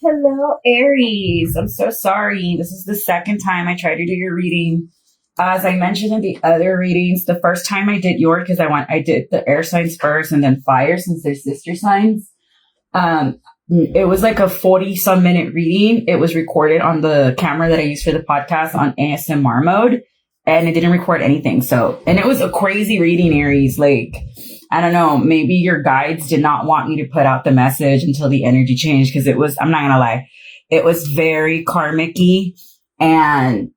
Hello, Aries. I'm so sorry. This is the second time I tried to do your reading. As I mentioned in the other readings, the first time I did yours, because I did the air signs first and then fire since they're sister signs. It was like a 40-some minute reading. It was recorded on the camera that I used for the podcast on ASMR mode, and it didn't record anything. And it was a crazy reading, Aries. Like, I don't know, maybe your guides did not want me to put out the message until the energy changed, because I'm not going to lie, it was very karmic-y, and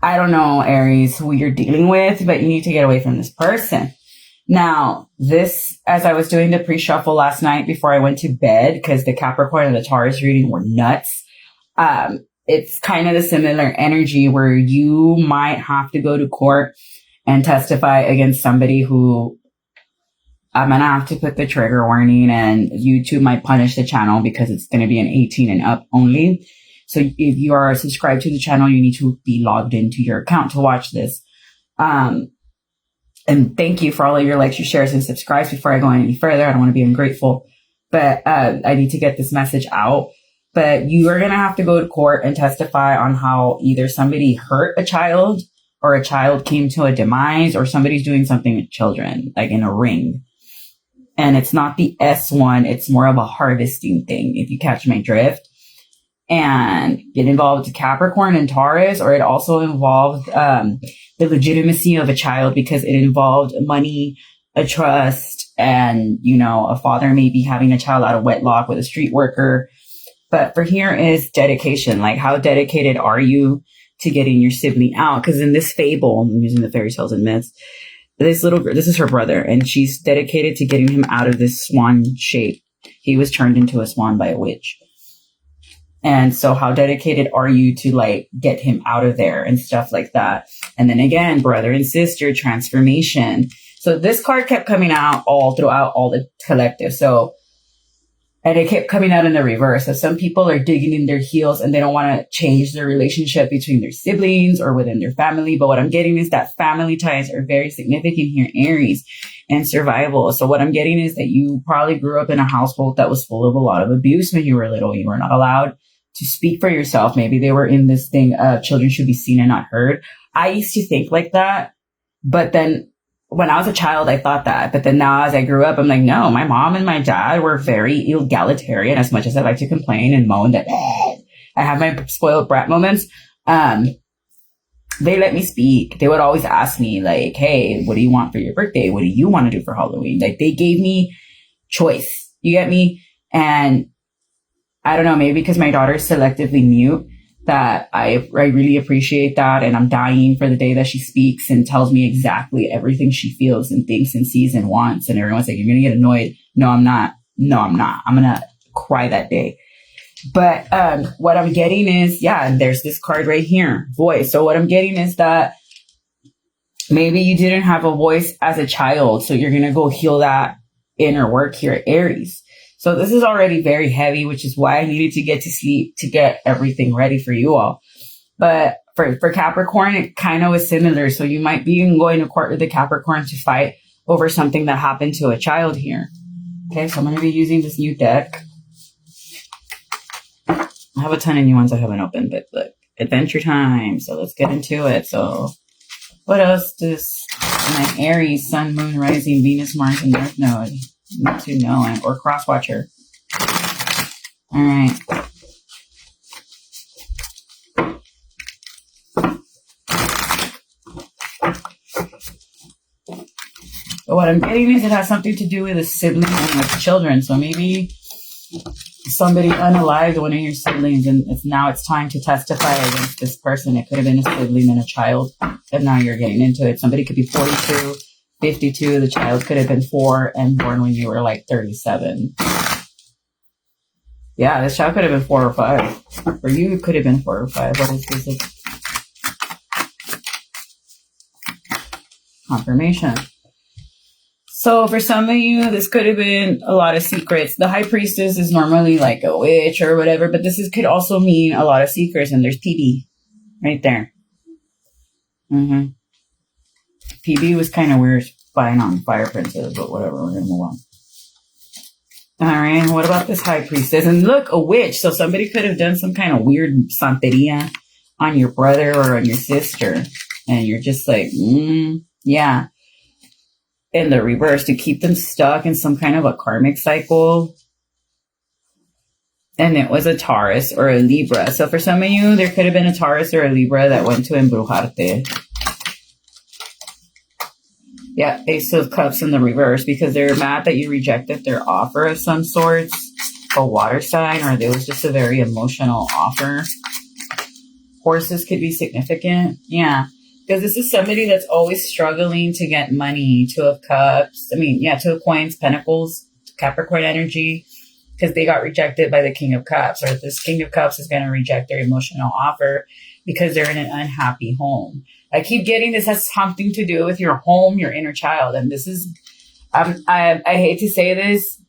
I don't know, Aries, who you're dealing with, but you need to get away from this person. Now, as I was doing the pre-shuffle last night before I went to bed, because the Capricorn and the Taurus reading were nuts, it's kind of the similar energy where you might have to go to court and testify against somebody who I'm going to have to put the trigger warning, and YouTube might punish the channel because it's going to be an 18 and up only. So if you are subscribed to the channel, you need to be logged into your account to watch this. And thank you for all of your likes, your shares, and subscribes. Before I go any further, I don't want to be ungrateful, but I need to get this message out. But you are going to have to go to court and testify on how either somebody hurt a child or a child came to a demise, or somebody's doing something with children, like in a ring. And it's not the S one. It's more of a harvesting thing, if you catch my drift. And it involved Capricorn and Taurus, or it also involved the legitimacy of a child, because it involved money, a trust, and, a father maybe having a child out of wedlock with a street worker. But for here is dedication. Like, how dedicated are you to getting your sibling out? Because in this fable, I'm using the fairy tales and myths, this little girl, this is her brother, and she's dedicated to getting him out of this swan shape. He was turned into a swan by a witch. And so how dedicated are you to get him out of there and stuff like that? And then again, brother and sister transformation. So this card kept coming out all throughout all the collective. And it kept coming out in the reverse. So some people are digging in their heels and they don't want to change their relationship between their siblings or within their family. But what I'm getting is that family ties are very significant here, Aries, and survival. So what I'm getting is that you probably grew up in a household that was full of a lot of abuse when you were little. You were not allowed to speak for yourself. Maybe they were in this thing of children should be seen and not heard. I used to think like that. But then when I was a child, I thought that. But then now as I grew up, I'm like, no, my mom and my dad were very egalitarian, as much as I like to complain and moan that I have my spoiled brat moments. They let me speak. They would always ask me like, hey, what do you want for your birthday? What do you want to do for Halloween? Like, they gave me choice. You get me? And I don't know, maybe because my daughter is selectively mute, that I really appreciate that. And I'm dying for the day that she speaks and tells me exactly everything she feels and thinks and sees and wants. And everyone's like, you're going to get annoyed. No, I'm not. I'm going to cry that day. But what I'm getting is, there's this card right here, voice. So what I'm getting is that maybe you didn't have a voice as a child. So you're going to go heal that inner work here at Aries. So this is already very heavy, which is why I needed to get to sleep to get everything ready for you all. But for Capricorn, it kind of was similar. So you might be going to court with the Capricorn to fight over something that happened to a child here. Okay, so I'm going to be using this new deck. I have a ton of new ones I haven't opened, but look, adventure time. So let's get into it. So what else does my Aries, Sun, Moon, Rising, Venus, Mars, and North Node need to know, or cross watcher? All right. So what I'm getting is it has something to do with a sibling and with children. So maybe somebody unalived one of your siblings, and it's time to testify against this person. It could have been a sibling and a child, and now you're getting into it. Somebody could be 42, 52. The child could have been 4 and born when you were like 37. Yeah, this child could have been 4 or 5. For you, it could have been 4 or 5. What is this? Confirmation. So for some of you, this could have been a lot of secrets. The High Priestess is normally like a witch or whatever, but could also mean a lot of secrets. And there's PB right there. PB was kind of weird spying on Fire Princess, but whatever, we're going to move on. All right. What about this high priestess? And look, a witch. So somebody could have done some kind of weird santeria on your brother or on your sister. And you're just like, yeah. In the reverse, to keep them stuck in some kind of a karmic cycle. And it was a Taurus or a Libra. So for some of you, there could have been a Taurus or a Libra that went to Embrujarte. Yeah, Ace of Cups in the reverse because they're mad that you rejected their offer of some sorts. A water sign, or there was just a very emotional offer. Horses could be significant. Yeah, because this is somebody that's always struggling to get money. Two of Cups. I mean, yeah, Two of Coins, Pentacles, Capricorn energy. Because they got rejected by the King of Cups. Or this King of Cups is going to reject their emotional offer because they're in an unhappy home. I keep getting this has something to do with your home, your inner child. And this is, I hate to say this,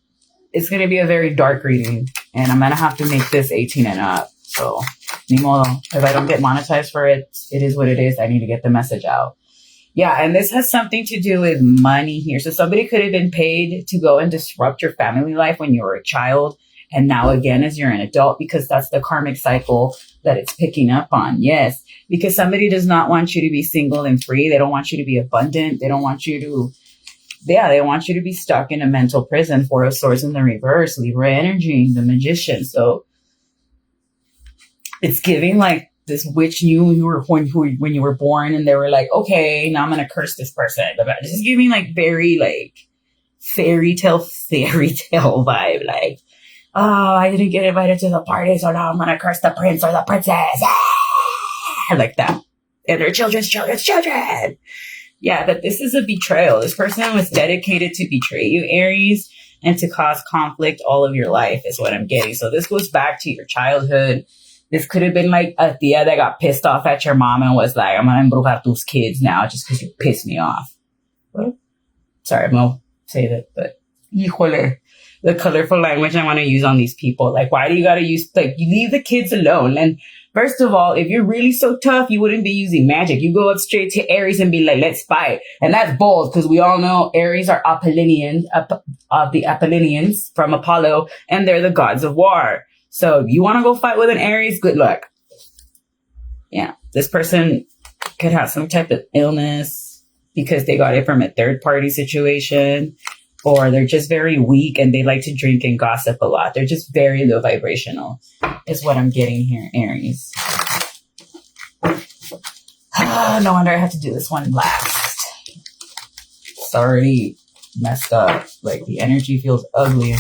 it's going to be a very dark reading. And I'm going to have to make this 18 and up. So, ni modo. If I don't get monetized for it, it is what it is. I need to get the message out. Yeah, and this has something to do with money here. So somebody could have been paid to go and disrupt your family life when you were a child. And now again, as you're an adult, because that's the karmic cycle that it's picking up on. Yes, because somebody does not want you to be single and free. They don't want you to be abundant. They don't want you to, they want you to be stuck in a mental prison. Four of Swords in the reverse, Libra energy, the Magician. So it's giving like this witch knew you were when you were born, and they were like, okay, now I'm going to curse this person. This is giving like very like fairy tale vibe. Like, oh, I didn't get invited to the party, so now I'm going to curse the prince or the princess. Like that. And their children's children. Yeah, but this is a betrayal. This person was dedicated to betray you, Aries, and to cause conflict all of your life is what I'm getting. So this goes back to your childhood. This could have been like a tia that got pissed off at your mom and was like, I'm going to embrujar tus kids now just because you pissed me off. What? Sorry, I'm going to say that, but híjole, the colorful language I want to use on these people. Like, why do you got to use, like, you leave the kids alone. And first of all, if you're really so tough, you wouldn't be using magic. You go up straight to Aries and be like, let's fight. And that's bold because we all know Aries are Apollinians, the Apollinians from Apollo, and they're the gods of war. So if you want to go fight with an Aries, good luck. Yeah, this person could have some type of illness because they got it from a third party situation, or they're just very weak and they like to drink and gossip a lot. They're just very low vibrational is what I'm getting here, Aries. No wonder I have to do this one last. It's already messed up. Like the energy feels ugly.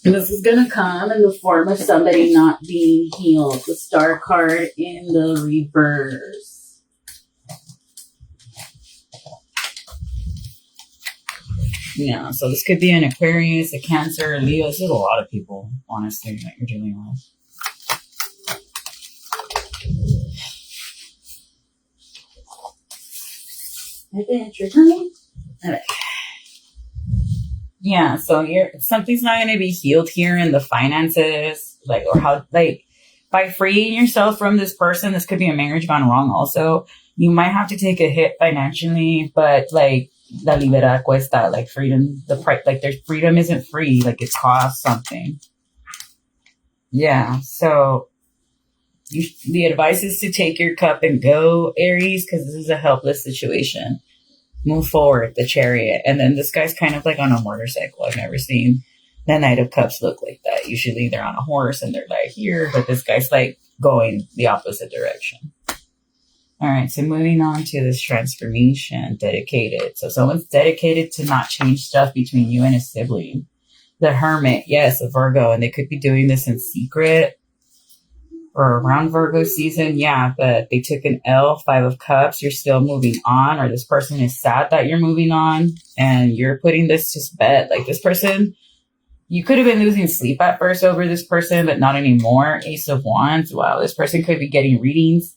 And this is going to come in the form of somebody not being healed. The Star card in the reverse. Yeah, so this could be an Aquarius, a Cancer, a Leo. This is a lot of people, honestly, that you're dealing with. Adventure time. Okay. Yeah, so something's not going to be healed here in the finances, like, or how, like, by freeing yourself from this person, this could be a marriage gone wrong also. You might have to take a hit financially, but, like, la libera cuesta, like, freedom, the price, like, there's freedom isn't free, like, it costs something. Yeah, so the advice is to take your cup and go, Aries, because this is a helpless situation. Move forward, the Chariot. And then this guy's kind of like on a motorcycle. I've never seen the Knight of Cups look like that. Usually they're on a horse and they're like here, but this guy's like going the opposite direction. All right, so moving on to this transformation, dedicated. So someone's dedicated to not change stuff between you and a sibling. The Hermit, yes, a Virgo, and they could be doing this in secret or around Virgo season, yeah, but they took an L, 5 of Cups, you're still moving on, or this person is sad that you're moving on, and you're putting this to bed. Like this person, you could have been losing sleep at first over this person, but not anymore. Ace of Wands, wow, this person could be getting readings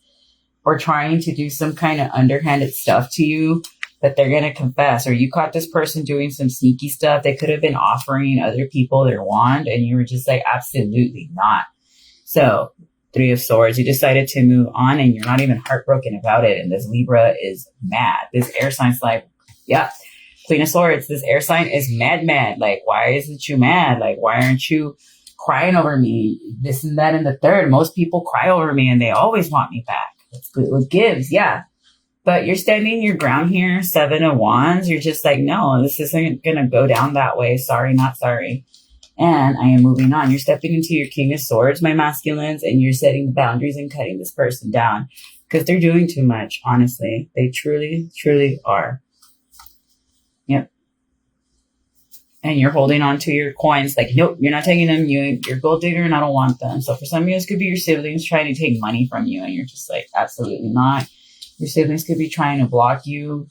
or trying to do some kind of underhanded stuff to you that they're going to confess, or you caught this person doing some sneaky stuff. They could have been offering other people their wand, and you were just like, absolutely not. So Three of Swords. You decided to move on and you're not even heartbroken about it. And this Libra is mad. This air sign's like, yeah, Queen of Swords. This air sign is mad. Like, why isn't you mad? Like, why aren't you crying over me? This and that and the third. Most people cry over me and they always want me back. That's good. What gives? Yeah. But you're standing your ground here. 7 of Wands. You're just like, no, this isn't going to go down that way. Sorry, not sorry. And I am moving on. You're stepping into your King of Swords, my masculines, and you're setting boundaries and cutting this person down because they're doing too much. Honestly, they truly, truly are. Yep. And you're holding on to your coins. Like, nope, you're not taking them. You're gold digger and I don't want them. So for some of you, this could be your siblings trying to take money from you. And you're just like, absolutely not. Your siblings could be trying to block you.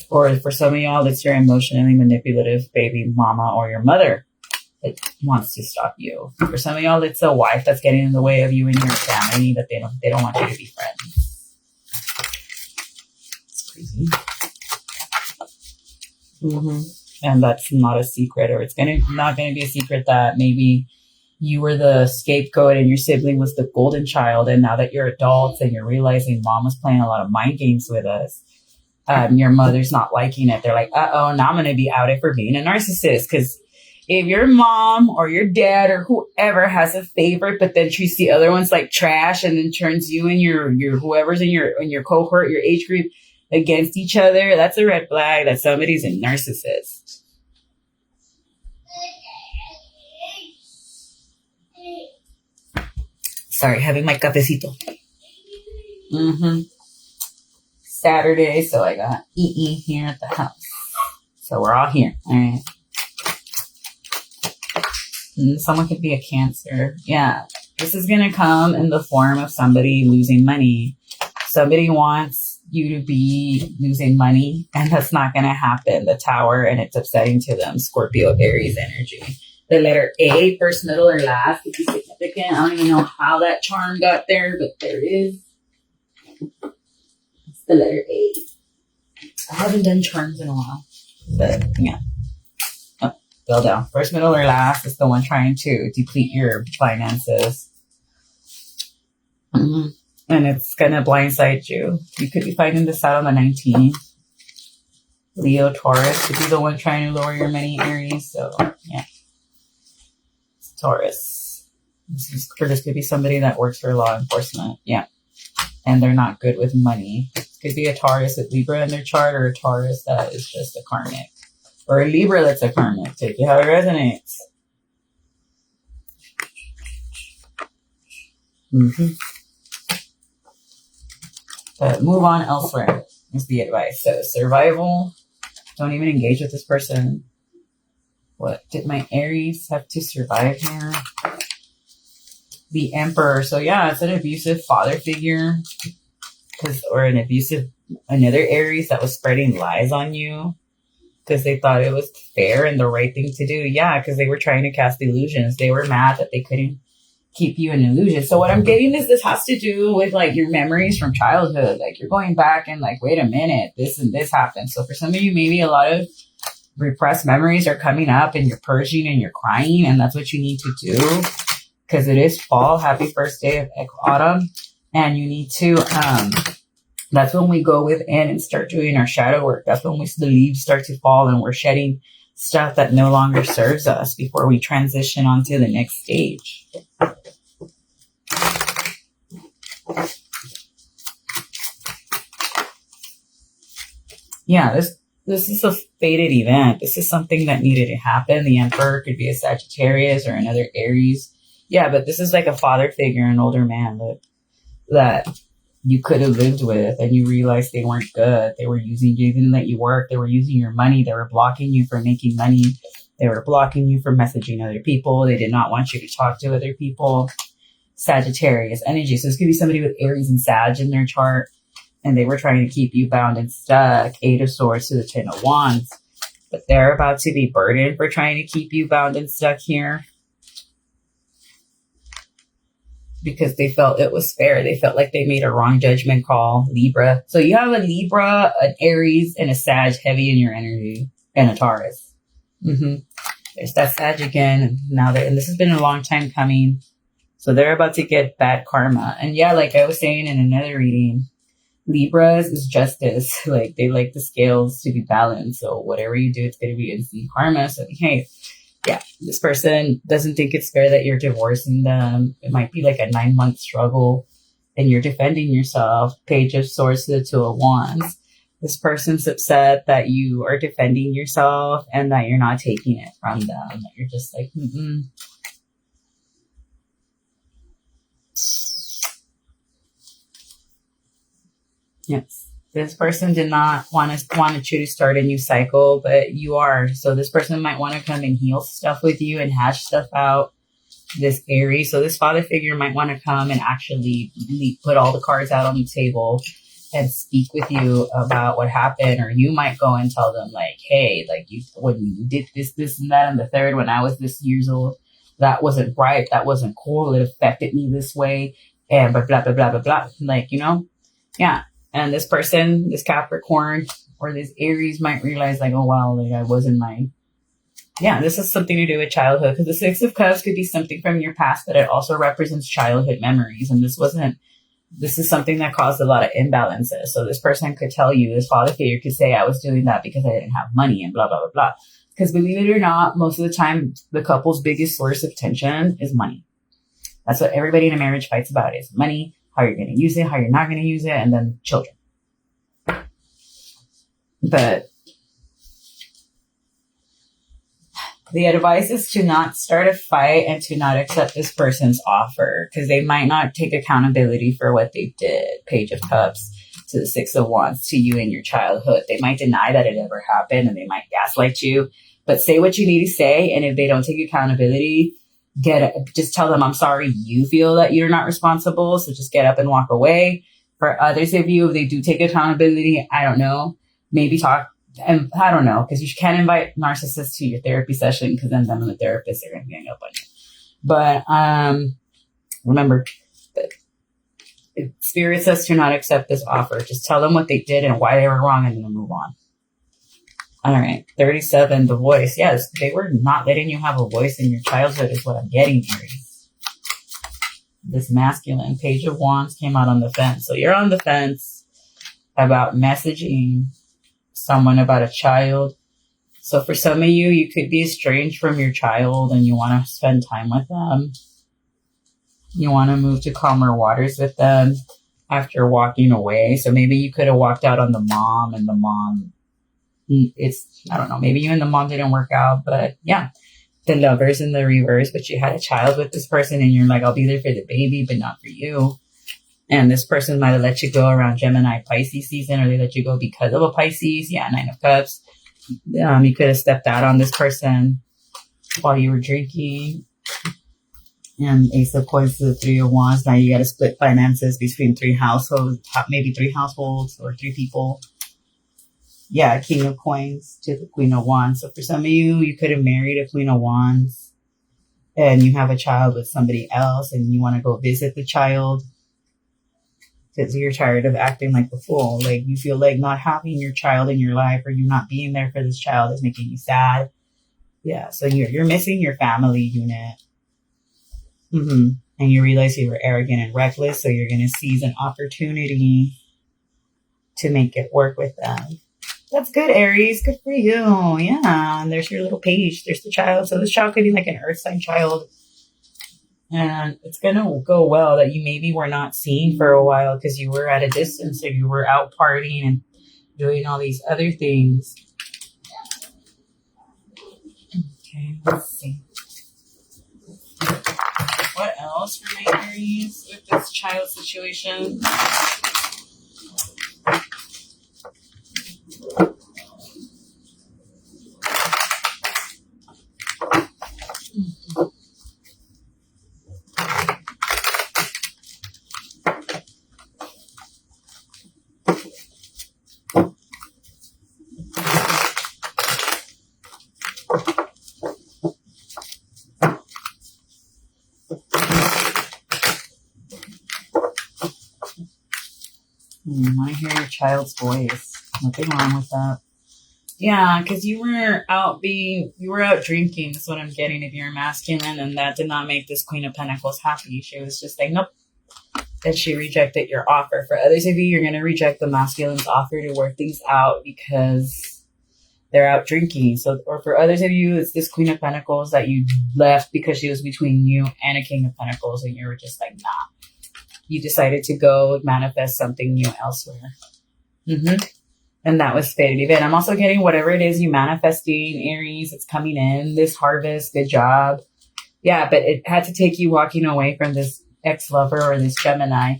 Or for some of y'all, it's your emotionally manipulative baby mama or your mother that wants to stop you. For some of y'all, it's a wife that's getting in the way of you and your family that they don't want you to be friends. It's crazy. And that's not a secret, or it's not gonna be a secret that maybe you were the scapegoat and your sibling was the golden child, and now that you're adults and you're realizing mom was playing a lot of mind games with us. Your mother's not liking it. They're like, uh-oh, now I'm going to be outed for being a narcissist. Because if your mom or your dad or whoever has a favorite, but then treats the other ones like trash and then turns you and your whoever's in your cohort, your age group against each other, that's a red flag that somebody's a narcissist. Sorry, having my cafecito. Saturday, so I got EE here at the house. So we're all here. All right. And someone could be a Cancer. Yeah. This is going to come in the form of somebody losing money. Somebody wants you to be losing money, and that's not going to happen. The Tower, and it's upsetting to them. Scorpio, Aries energy. The letter A, first, middle, or last, could be significant. I don't even know how that charm got there, but there is. The letter A. I haven't done charms in a while, but yeah. Oh, fell down. First, middle, or last is the one trying to deplete your finances. And it's going to blindside you. You could be finding this out on the 19th. Leo, Taurus could be the one trying to lower your money, Aries. So, yeah. Taurus. This could be somebody that works for law enforcement. Yeah. And they're not good with money. Could be a Taurus with Libra in their chart, or a Taurus that is just a karmic, or a Libra that's a karmic. Take it how it resonates. But move on elsewhere is the advice. So survival. Don't even engage with this person. What did my Aries have to survive here? The Emperor. So yeah, it's an abusive father figure. Or another Aries that was spreading lies on you because they thought it was fair and the right thing to do. Yeah, because they were trying to cast illusions. They were mad that they couldn't keep you in illusion. So what I'm getting is this has to do with like your memories from childhood. Like you're going back and like, wait a minute, this and this happened. So for some of you, maybe a lot of repressed memories are coming up and you're purging and you're crying, and that's what you need to do because it is fall. Happy first day of autumn. And you need to, that's when we go within and start doing our shadow work. That's when the leaves start to fall and we're shedding stuff that no longer serves us before we transition onto the next stage. Yeah, this is a fated event. This is something that needed to happen. The Emperor could be a Sagittarius or another Aries. Yeah, but this is like a father figure, an older man that you could have lived with, and you realized they weren't good. They were using you, didn't let you work. They were using your money. They were blocking you from making money. They were blocking you from messaging other people. They did not want you to talk to other people. Sagittarius energy. So this could be somebody with Aries and Sag in their chart, and they were trying to keep you bound and stuck. 8 of Swords to the 10 of Wands. But they're about to be burdened for trying to keep you bound and stuck here. Because they felt it was fair. They felt like they made a wrong judgment call. Libra. So you have a Libra, an Aries, and a Sag heavy in your energy, and a Taurus. There's that Sag again. And this has been a long time coming. So they're about to get bad karma. And yeah, like I was saying in another reading, Libras is justice. Like they like the scales to be balanced. So whatever you do, it's going to be instant karma. So hey, yeah, this person doesn't think it's fair that you're divorcing them. It might be like a 9-month struggle and you're defending yourself. Page of Swords to the Two of Wands. This person's upset that you are defending yourself and that you're not taking it from them. That you're just like, Yes. This person did not wanted you to start a new cycle, but you are. So this person might want to come and heal stuff with you and hash stuff out. This Aries. So this father figure might want to come and actually put all the cards out on the table and speak with you about what happened. Or you might go and tell them like, hey, like when you did this and that and the third, when I was this years old, that wasn't right. That wasn't cool. It affected me this way. And blah, blah, blah, blah, blah, blah. Like, yeah. And this person, this Capricorn or this Aries might realize like, oh, wow, like I wasn't mine. Yeah, this has something to do with childhood because the Six of Cups could be something from your past, but it also represents childhood memories. And this is something that caused a lot of imbalances. So this person could tell you, this father figure could say, I was doing that because I didn't have money and blah, blah, blah, blah. Because believe it or not, most of the time, the couple's biggest source of tension is money. That's what everybody in a marriage fights about is money, how you're going to use it, how you're not going to use it, and then children. But the advice is to not start a fight and to not accept this person's offer because they might not take accountability for what they did. Page of Cups to the Six of Wands to you in your childhood. They might deny that it ever happened and they might gaslight you, but say what you need to say. And if they don't take accountability, just tell them, I'm sorry, you feel that you're not responsible. So just get up and walk away. For others of you, if they do take accountability, I don't know, maybe talk. And I don't know, because you can't invite narcissists to your therapy session because then them and the therapist are going to gang up on you. But remember, if Spirit says to not accept this offer, just tell them what they did and why they were wrong and then move on. All right, 37, the voice. Yes, they were not letting you have a voice in your childhood is what I'm getting here. This masculine Page of Wands came out on the fence. So you're on the fence about messaging someone about a child. So for some of you, you could be estranged from your child and you want to spend time with them. You want to move to calmer waters with them after walking away. So maybe you could have walked out on the mom and the mom, I don't know, maybe you and the mom didn't work out, but yeah, the Lovers in the reverse, but you had a child with this person and you're like, I'll be there for the baby, but not for you. And this person might have let you go around Gemini Pisces season, or they let you go because of a Pisces. Yeah, 9 of Cups. You could have stepped out on this person while you were drinking. And Ace of Coins to the 3 of Wands. Now you got to split finances between 3 households, maybe 3 households or 3 people. Yeah, King of Coins to the Queen of Wands. So for some of you, you could have married a Queen of Wands and you have a child with somebody else and you want to go visit the child. Because you're tired of acting like a fool. Like you feel like not having your child in your life or you not being there for this child is making you sad. Yeah, so you're missing your family unit. And you realize you were arrogant and reckless, so you're going to seize an opportunity to make it work with them. That's good, Aries. Good for you. Yeah, and there's your little page. There's the child. So this child could be like an earth sign child. And it's going to go well that you maybe were not seen for a while because you were at a distance or you were out partying and doing all these other things. Okay, let's see. What else for my Aries with this child situation? I want to hear your child's voice. Nothing wrong with that. Yeah, because you were out drinking. That's what I'm getting. If you're masculine, and that did not make this Queen of Pentacles happy. She was just like, nope. And she rejected your offer. For others of you, you're going to reject the masculine's offer to work things out because they're out drinking. So, or for others of you, it's this Queen of Pentacles that you left because she was between you and a King of Pentacles, and you were just like, nah. You decided to go manifest something new elsewhere. And that was fated event. I'm also getting whatever it is you manifesting, Aries, it's coming in, this harvest, good job. Yeah, but it had to take you walking away from this ex-lover or this Gemini.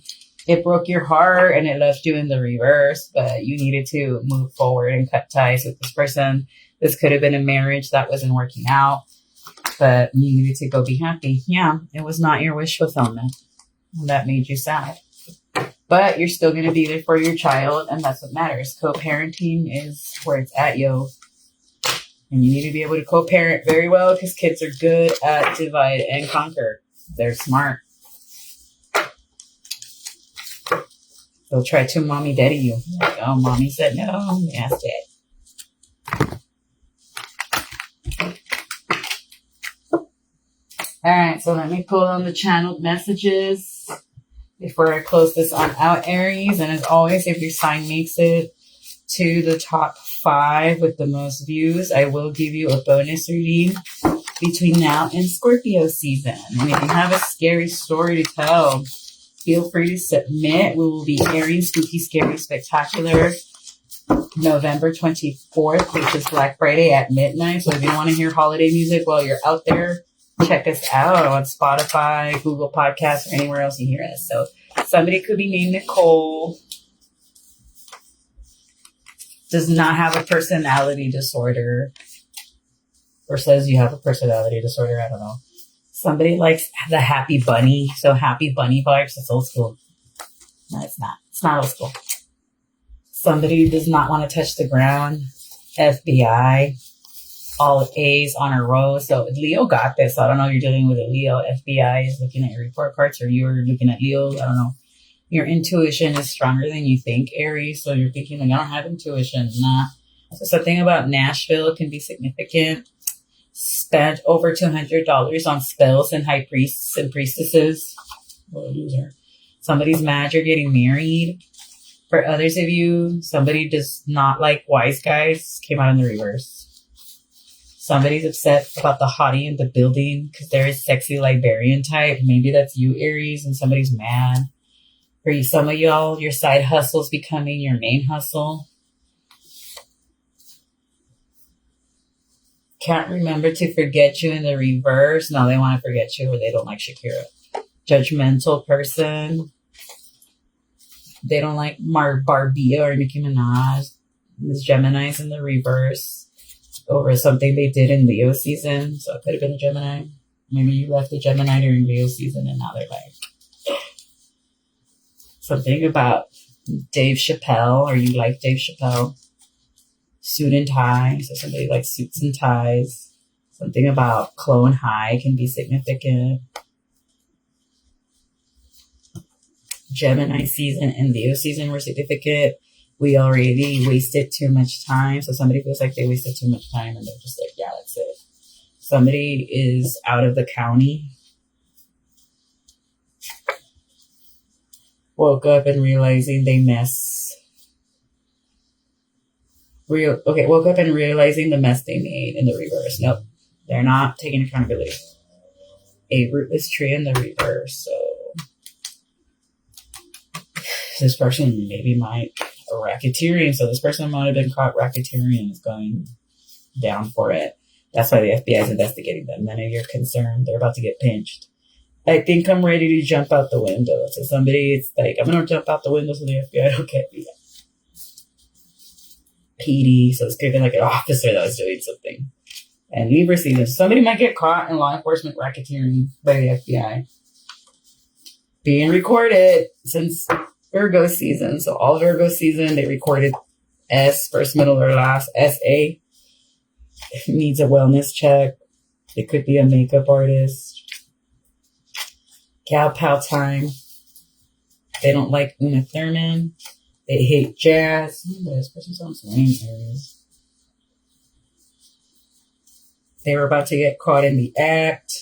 It broke your heart and it left you in the reverse, but you needed to move forward and cut ties with this person. This could have been a marriage that wasn't working out, but you needed to go be happy. Yeah, it was not your wish fulfillment. That made you sad. But you're still going to be there for your child, and that's what matters. Co-parenting is where it's at, yo. And you need to be able to co-parent very well because kids are good at divide and conquer. They're smart. They'll try to mommy daddy you. Like, oh, mommy said no. That's it. All right, so let me pull on the channeled messages before I close this on out, Aries. And as always, if your sign makes it to the top 5 with the most views, I will give you a bonus reading between now and Scorpio season. And if you have a scary story to tell, feel free to submit. We will be airing Spooky, Scary, Spectacular November 24th, which is Black Friday at midnight. So if you want to hear holiday music while you're out there, check us out on Spotify, Google Podcasts, or anywhere else you hear us. So somebody could be named Nicole. Does not have a personality disorder. Or says you have a personality disorder. I don't know. Somebody likes the Happy Bunny. So Happy Bunny vibes. It's old school. No, it's not. It's not old school. Somebody does not want to touch the ground. FBI. All A's on a row. So Leo got this. I don't know if you're dealing with a Leo. FBI is looking at your report cards, or you're looking at Leo. I don't know. Your intuition is stronger than you think, Aries. So you're thinking, like, I don't have intuition. Nah. So something about Nashville can be significant. Spent over $200 on spells and high priests and priestesses. What a loser. Somebody's mad you're getting married. For others of you, somebody does not like wise guys. Came out in the reverse. Somebody's upset about the hottie in the building because there is sexy librarian type. Maybe that's you, Aries, and somebody's mad. For you, some of y'all, your side hustle's becoming your main hustle. Can't remember to forget you in the reverse. No, they want to forget you, or they don't like Shakira. Judgmental person. They don't like Barbie or Nicki Minaj. This Gemini's in the reverse over something they did in Leo season. So it could have been a Gemini. Maybe you left a Gemini during Leo season and now they're like something about Dave Chappelle, or you like Dave Chappelle. Suit and tie. So somebody likes suits and ties. Something about Clone High can be significant. Gemini season and Leo season were significant. We already wasted too much time. So somebody feels like they wasted too much time and they're just like, yeah, that's it. Somebody is out of the county. Woke up and realizing they woke up and realizing the mess they made in the reverse. Nope. They're not taking accountability. A rootless tree in the reverse. So this person maybe might a racketeering. So this person might have been caught racketeering, is going down for it. That's why the FBI is investigating them. None of your concern. They're about to get pinched. I think I'm ready to jump out the window. So somebody, it's like, I'm going to jump out the window so the FBI don't get me. PD. So it's kind of like an officer that was doing something. And Libra season. Somebody might get caught in law enforcement racketeering by the FBI. Being recorded since Virgo season. So all Virgo season, they recorded S, first, middle, or last. SA. Needs a wellness check. It could be a makeup artist. Gal pal time. They don't like Uma Thurman. They hate jazz. This person's on some rain areas. They were about to get caught in the act.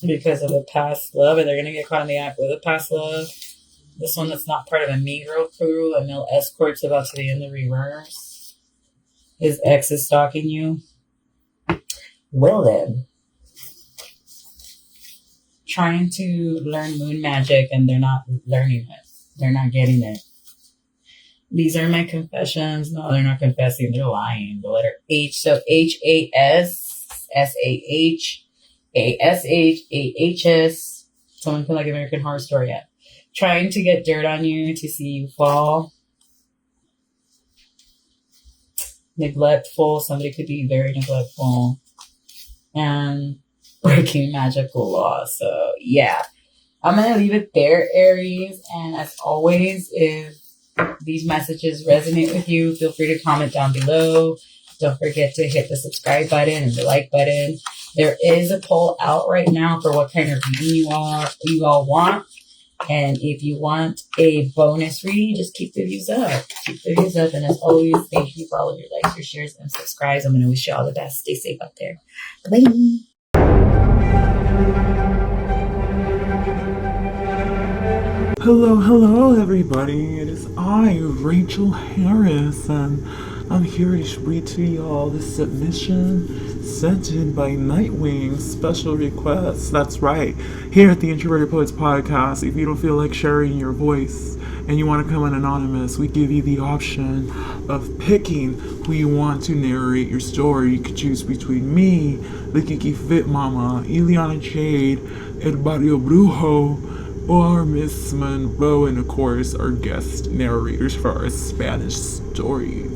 Because of a past love, and they're going to get caught in the act with a past love. This one that's not part of a Negro crew, a male escort's about to be in the reverse. His ex is stalking you. Well then. Trying to learn moon magic and they're not learning it. They're not getting it. These are my confessions. No, they're not confessing. They're lying. The letter H. So HASSAHASHAHS. Someone can like American Horror Story yet. Trying to get dirt on you to see you fall. Neglectful. Somebody could be very neglectful. And breaking magical laws. So yeah. I'm going to leave it there, Aries. And as always, if these messages resonate with you, feel free to comment down below. Don't forget to hit the subscribe button and the like button. There is a poll out right now for what kind of reading you all want. And if you want a bonus reading, just keep the views up. Keep the views up. And as always, thank you for all of your likes, your shares, and subscribes. I'm going to wish you all the best. Stay safe out there. Bye. Hello everybody, it is I, Rachel Harris, and I'm here to read to y'all the submission sent in by Nightwing special requests. That's right, here at the Introverted Poets Podcast, if you don't feel like sharing your voice and you want to come in anonymous, we give you the option of picking who you want to narrate your story. You could choose between me, the Kiki Fit Mama, Ileana Jade, El Barrio Brujo, or Miss Monroe, and of course our guest narrators for our Spanish stories.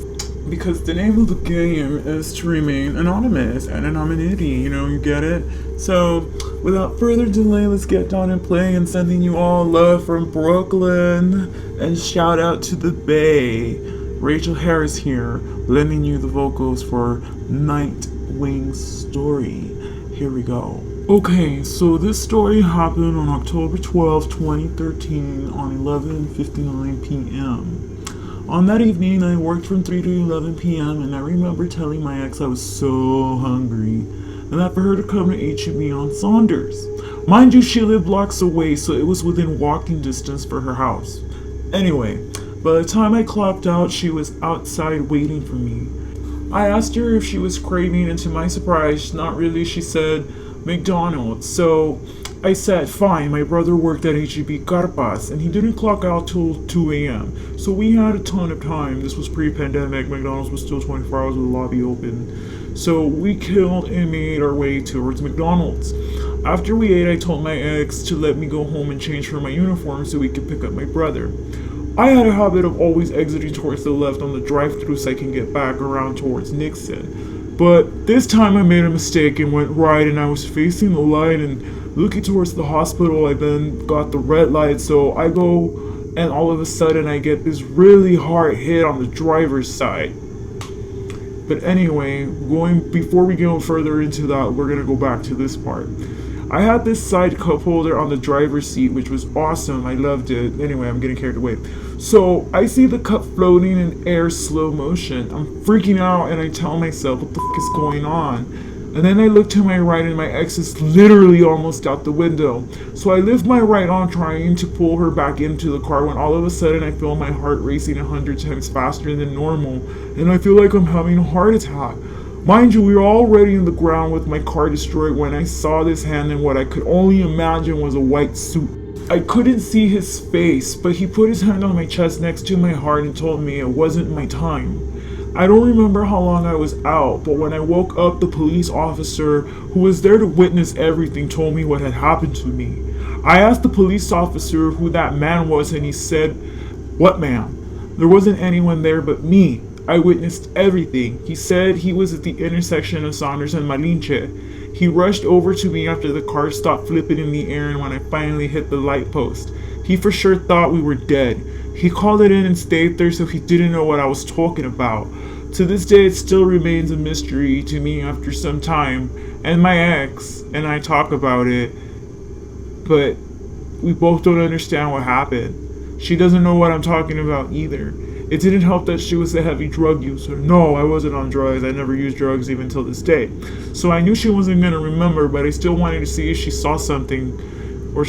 Because the name of the game is to remain anonymous and anonymity, you get it? So, without further delay, let's get down and play, and sending you all love from Brooklyn, and shout out to the Bay. Rachel Harris here, lending you the vocals for Nightwing's story. Here we go. Okay, so this story happened on October 12, 2013 on 11:59 p.m. On that evening, I worked from 3 to 11 p.m. and I remember telling my ex I was so hungry and that for her to come to H-E-B on Saunders. Mind you, she lived blocks away, so it was within walking distance for her house. Anyway, by the time I clocked out, she was outside waiting for me. I asked her if she was craving, and to my surprise, not really, she said McDonald's. So I said, fine, my brother worked at H-E-B Carpas and he didn't clock out till 2 a.m. So we had a ton of time. This was pre-pandemic. McDonald's was still 24 hours with the lobby open. So we killed and made our way towards McDonald's. After we ate, I told my ex to let me go home and change for my uniform so we could pick up my brother. I had a habit of always exiting towards the left on the drive-thru so I can get back around towards Nixon. But this time I made a mistake and went right, and I was facing the light and looking towards the hospital. I then got the red light, so I go, and all of a sudden I get this really hard hit on the driver's side. But anyway, before we go further into that, we're gonna go back to this part. I had this side cup holder on the driver's seat, which was awesome. I loved it. Anyway, I'm getting carried away. So I see the cup floating in air slow motion. I'm freaking out and I tell myself, what the f*** is going on? And then I look to my right and my ex is literally almost out the window. So I lift my right arm trying to pull her back into the car when all of a sudden I feel my heart racing 100 times faster than normal. And I feel like I'm having a heart attack. Mind you, we were already in the ground with my car destroyed when I saw this hand in what I could only imagine was a white suit. I couldn't see his face, but he put his hand on my chest next to my heart and told me it wasn't my time. I don't remember how long I was out, but when I woke up, the police officer who was there to witness everything told me what had happened to me. I asked the police officer who that man was, and he said, "What man?" There wasn't anyone there but me. I witnessed everything. He said he was at the intersection of Saunders and Malinche. He rushed over to me after the car stopped flipping in the air and when I finally hit the light post. He for sure thought we were dead. He called it in and stayed there, so he didn't know what I was talking about. To this day, it still remains a mystery to me after some time, and my ex and I talk about it, but we both don't understand what happened. She doesn't know what I'm talking about either. It didn't help that she was a heavy drug user. No, I wasn't on drugs. I never used drugs even till this day. So I knew she wasn't going to remember, but I still wanted to see if she saw something or